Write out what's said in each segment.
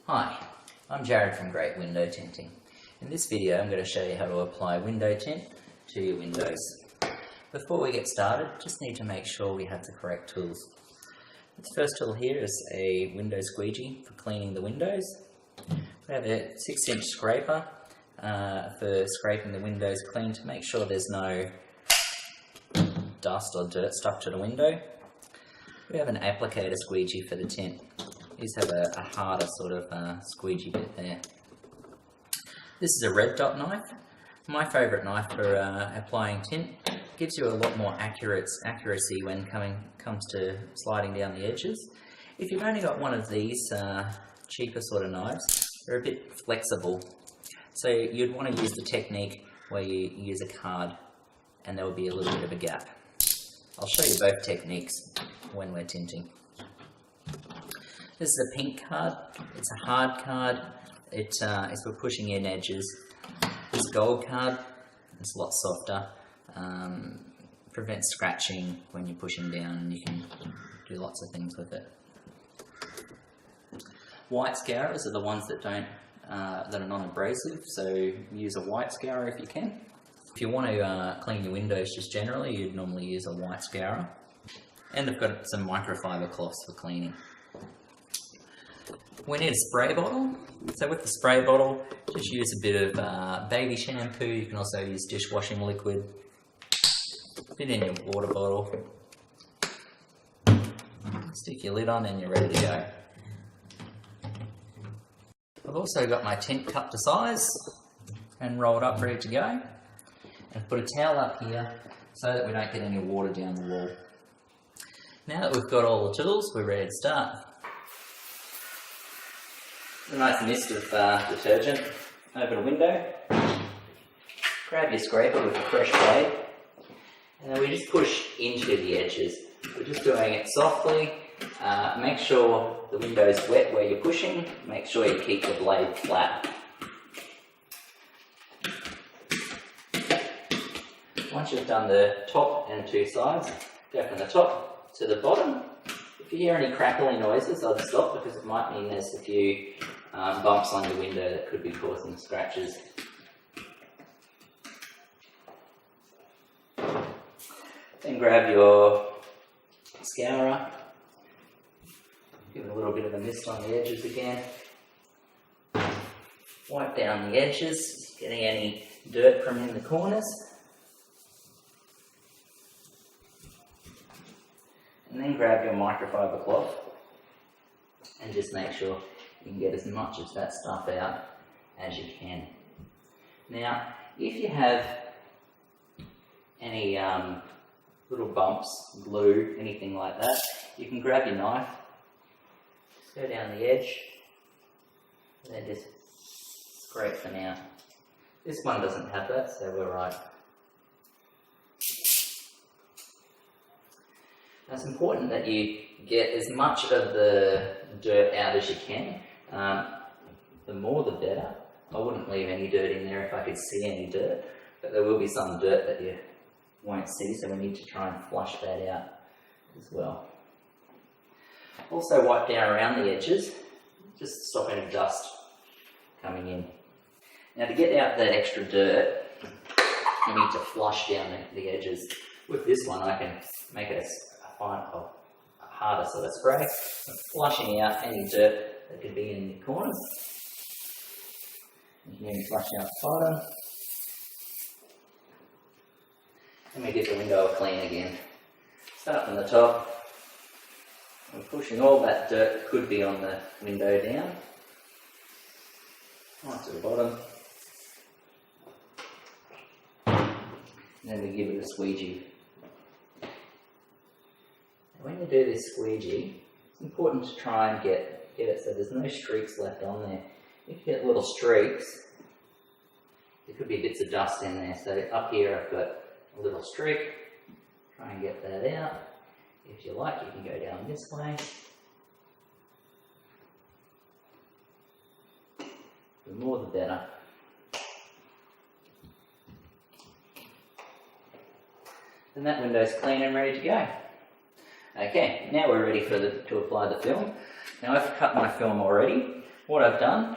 Hi, I'm Jared from Great Window Tinting. In this video I'm going to show you how to apply window tint to your windows. Before we get started, just need to make sure we have the correct tools. This first tool here is a window squeegee for cleaning the windows. We have a 6-inch scraper for scraping the windows clean to make sure there's no dust or dirt stuck to the window. We have an applicator squeegee for the tint. These have a harder sort of squeegee bit there. This is a red dot knife. My favourite knife for applying tint. Gives you a lot more accuracy when comes to sliding down the edges. If you've only got one of these cheaper sort of knives, they're a bit flexible. So you'd want to use the technique where you use a card and there will be a little bit of a gap. I'll show you both techniques when we're tinting. This is a pink card. It's a hard card. It's for pushing in edges. This gold card, it's a lot softer. Prevents scratching when you're pushing down, and you can do lots of things with it. White scourers are the ones that are non-abrasive, so use a white scourer if you can. If you want to clean your windows just generally, you'd normally use a white scourer. And they've got some microfiber cloths for cleaning. We need a spray bottle. So with the spray bottle, just use a bit of baby shampoo. You can also use dishwashing liquid. Fit in your water bottle. Stick your lid on and you're ready to go. I've also got my tint cut to size and rolled up ready to go. And put a towel up here so that we don't get any water down the wall. Now that we've got all the tools, we're ready to start. A nice mist of detergent over the window. Grab your scraper with a fresh blade, and then we just push into the edges. We're just doing it softly. Make sure the window is wet where you're pushing. Make sure you keep the blade flat. Once you've done the top and two sides, go from the top to the bottom. If you hear any crackling noises, I'd stop because it might mean there's a few bumps on your window that could be causing scratches. Then grab your scourer, give it a little bit of a mist on the edges again. Wipe down the edges, getting any dirt from in the corners. And then grab your microfiber cloth and just make sure you can get as much of that stuff out as you can. Now, if you have any little bumps, glue, anything like that, you can grab your knife, just go down the edge, and then just scrape them out. This one doesn't have that, so we're right. Now it's important that you get as much of the dirt out as you can. The more the better. I wouldn't leave any dirt in there if I could see any dirt, but there will be some dirt that you won't see, so we need to try and flush that out as well. Also wipe down around the edges, just to stop any dust coming in. Now to get out that extra dirt, you need to flush down the edges. With this one I can make it a harder sort of spray, flushing out any dirt that could be in the corners. You can even flush out the bottom. And we give the window a clean again. Start from the top. We're pushing all that dirt that could be on the window down. Right to the bottom. And then we give it a squeegee. When you do this squeegee, it's important to try and get it so there's no streaks left on there. If you get little streaks, there could be bits of dust in there. So up here I've got a little streak. Try and get that out. If you like, you can go down this way. The more the better. And that window's clean and ready to go. Okay, now we're ready to apply the film. Now I've cut my film already. What I've done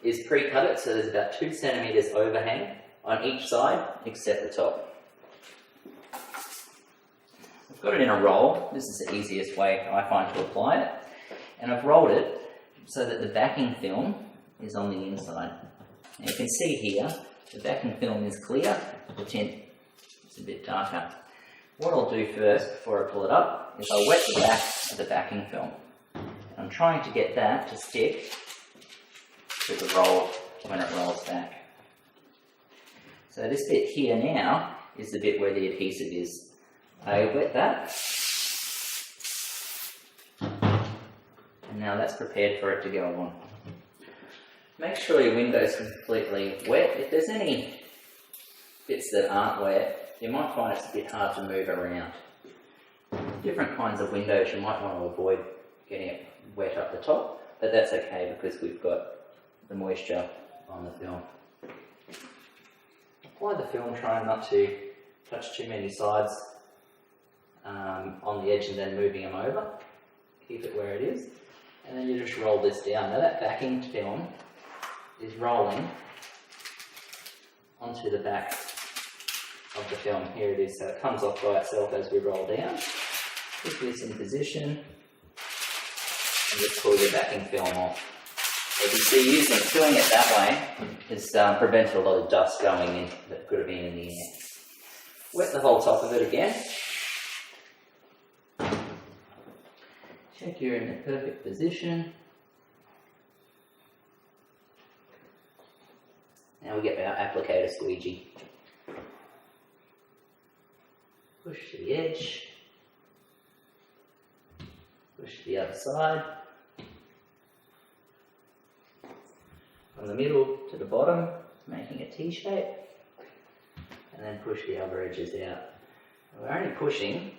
is pre-cut it so there's about 2 centimetres overhang on each side except the top. I've got it in a roll. This is the easiest way I find to apply it. And I've rolled it so that the backing film is on the inside. Now you can see here, the backing film is clear, the tint is a bit darker. What I'll do first before I pull it up is I'll wet the back of the backing film. I'm trying to get that to stick to the roll when it rolls back. So this bit here now is the bit where the adhesive is. I wet that. And now that's prepared for it to go on. Make sure your window's completely wet. If there's any bits that aren't wet, you might find it's a bit hard to move around. Different kinds of windows, you might want to avoid getting it wet up the top, but that's okay because we've got the moisture on the film. Apply the film, trying not to touch too many sides on the edge and then moving them over. Keep it where it is. And then you just roll this down. Now that backing film is rolling onto the back of the film. Here it is, so it comes off by itself as we roll down. Put this in position and just pull your backing film off. As you see, doing it that way has prevented a lot of dust going in that could have been in the air. Wet the whole top of it again. Check you're in the perfect position. Now we get our applicator squeegee. Push to the edge. Push to the other side. From the middle to the bottom, making a T shape. And then push the other edges out. And we're only pushing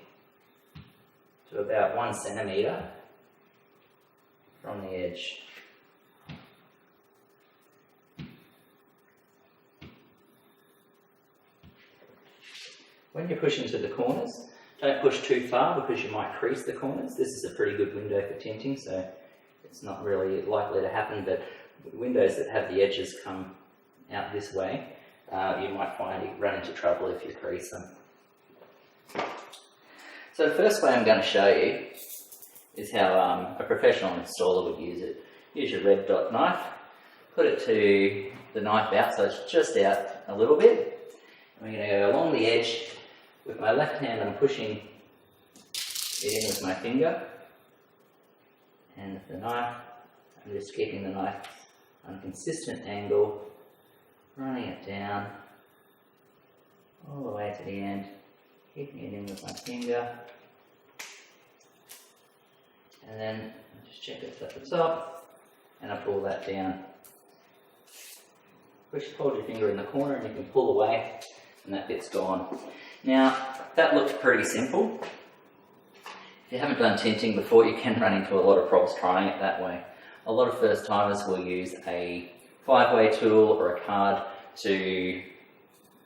to about 1 centimetre from the edge. When you're pushing to the corners, don't push too far because you might crease the corners. This is a pretty good window for tinting, so it's not really likely to happen, but windows that have the edges come out this way, you might find you run into trouble if you crease them. So the first way I'm going to show you is how a professional installer would use it. Use your red dot knife, put it to the knife out so it's just out a little bit. And we're going to go along the edge. With my left hand I'm pushing it in with my finger, and with the knife I'm just keeping the knife on a consistent angle, running it down all the way to the end, keeping it in with my finger, and then I just check it's at the top and I pull that down. Hold your finger in the corner and you can pull away and that bit's gone. Now that looks pretty simple. If you haven't done tinting before, you can run into a lot of problems trying it that way. A lot of first timers will use a 5-way tool or a card to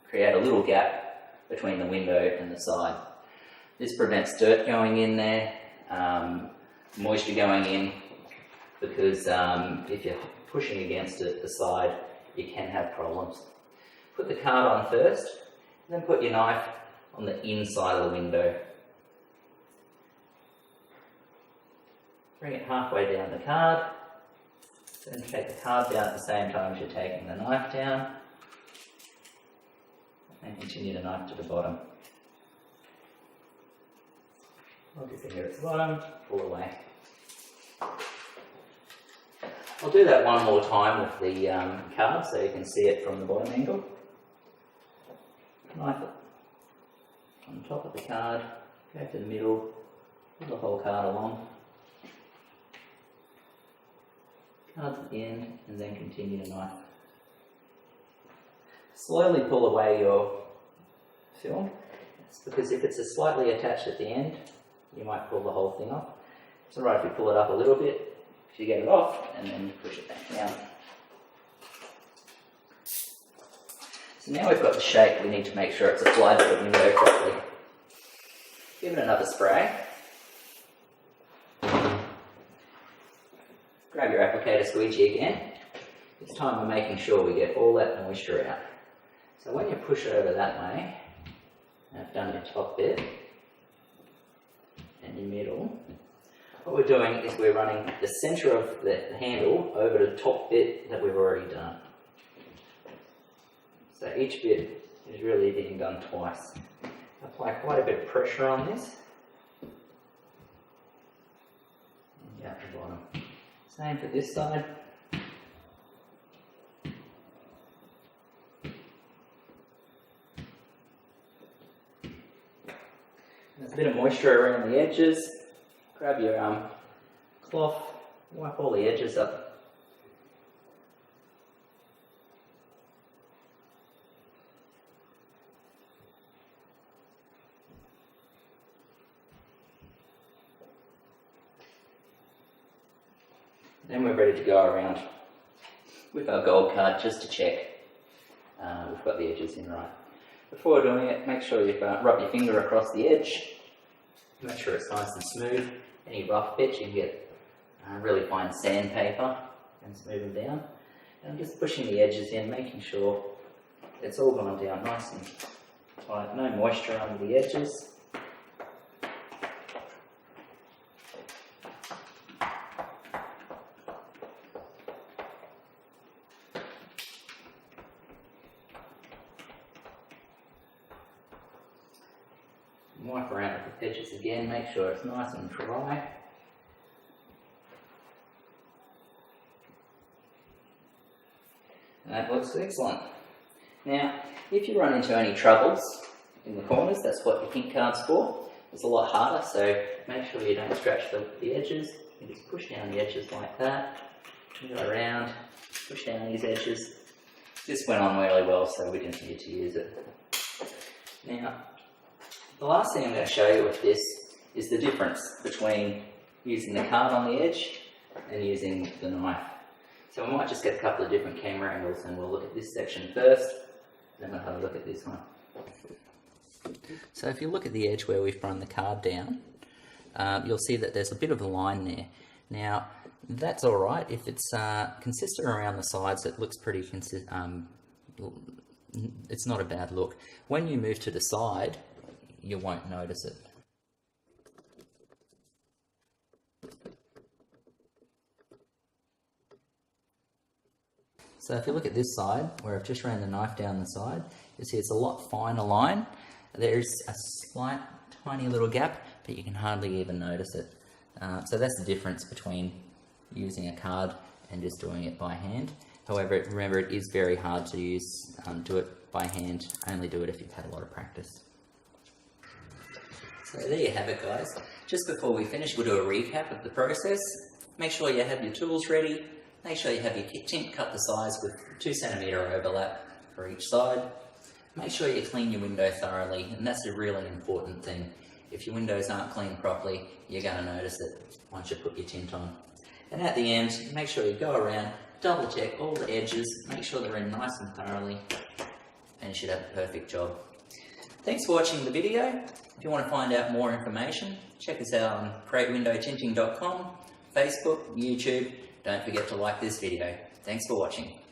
create a little gap between the window and the side. This prevents dirt going in there, moisture going in, because if you're pushing against it, the side, you can have problems. Put the card on first, and then put your knife on the inside of the window. Bring it halfway down the card, then take the card down at the same time as you're taking the knife down, and continue the knife to the bottom. Hold your finger at the bottom, pull away. I'll do that one more time with the card so you can see it from the bottom angle. Knife it on top of the card, go to the middle, pull the whole card along. Card to the end, and then continue the knife. Slowly pull away your film. It's because if it's slightly attached at the end, you might pull the whole thing off. It's alright if you pull it up a little bit, if you get it off, and then you push it back down. So now we've got the shape, we need to make sure it's applied to the window properly. Give it another spray. grab your applicator squeegee again. This time we're making sure we get all that moisture out. So when you push over that way, and I've done your top bit and your middle, what we're doing is we're running the centre of the handle over the top bit that we've already done. So each bit is really being done twice. Apply quite a bit of pressure on this. And out the bottom. Same for this side. There's a bit of moisture around the edges. Grab your cloth, wipe all the edges up. Then we're ready to go around with our gold card just to check we've got the edges in right. Before doing it, make sure you rub your finger across the edge. Make sure it's nice and smooth. Any rough bits you can get really fine sandpaper and smooth them down. And I'm just pushing the edges in, making sure it's all gone down nice and tight. No moisture under the edges. Wipe around with the edges again, make sure it's nice and dry. That looks excellent. Now, if you run into any troubles in the corners, that's what your tint card's for. It's a lot harder, so make sure you don't scratch the edges. You just push down the edges like that, go around, push down these edges. This went on really well, so we didn't need to use it. Now, the last thing I'm going to show you with this is the difference between using the card on the edge and using the knife. So we might just get a couple of different camera angles and we'll look at this section first, then we'll have a look at this one. So if you look at the edge where we've run the card down, you'll see that there's a bit of a line there. Now, that's alright. If it's consistent around the sides, it looks pretty consistent. It's not a bad look. When you move to the side, you won't notice it. So if you look at this side, where I've just ran the knife down the side, you see it's a lot finer line. There's a slight, tiny little gap, but you can hardly even notice it. So that's the difference between using a card and just doing it by hand. However, remember it is very hard to do it by hand. Only do it if you've had a lot of practice. So there you have it, guys. Just before we finish, we'll do a recap of the process. Make sure you have your tools ready. Make sure you have your tint cut the size with 2 cm overlap for each side. Make sure you clean your window thoroughly, and that's a really important thing. If your windows aren't cleaned properly, you're going to notice it once you put your tint on. And at the end, make sure you go around, double check all the edges, make sure they're in nice and thoroughly, and you should have a perfect job. Thanks for watching the video. If you want to find out more information, check us out on createwindowtinting.com, Facebook, YouTube. Don't forget to like this video. Thanks for watching.